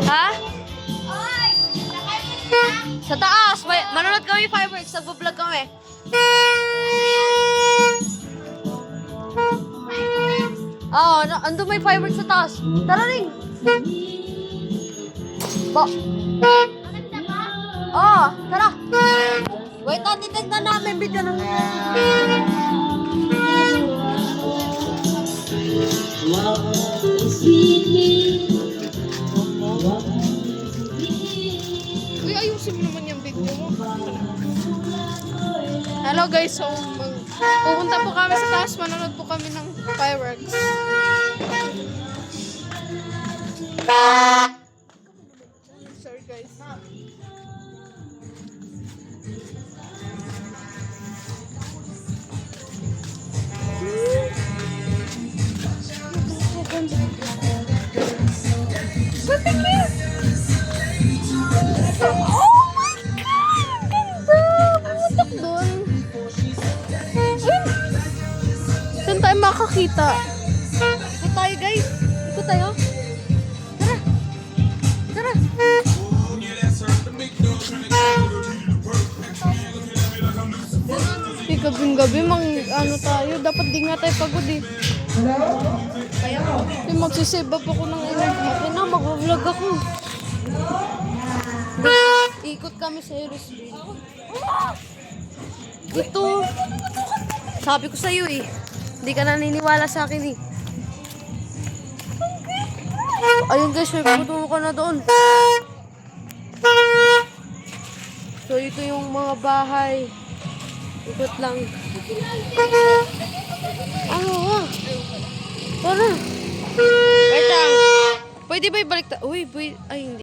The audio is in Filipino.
Ha? Sa taas! Manonood kami fireworks. Nagbablog kami. Oo, andun may fireworks sa taas. Tara rin! Oo, tara! Wait, titignan namin video ng... Uy, ayusin mo naman yung video mo. Hello guys, so pupunta po kami sa taas, manonood po kami ng fireworks. Sorry guys. Oh my God! Ganda! Pumutok doon. Saan tayo makakita? Ikot tayo, guys. Ikot tayo. Tara. Tara. Gabing-gabi, ano tayo. Dapat di nga tayo pagod eh. Yung magsisave up ako ng energy. Okay na, mag-vlog ako. Ikot kami sa aerospace. Ito. Sabi ko sa'yo eh. Hindi ka naniniwala sa akin eh. Ayun guys, may puto ka na doon. So ito yung mga bahay. Ikot lang. Ano ah? Tara. Wait lang. Pwede ba ibalik Uy, ay hindi.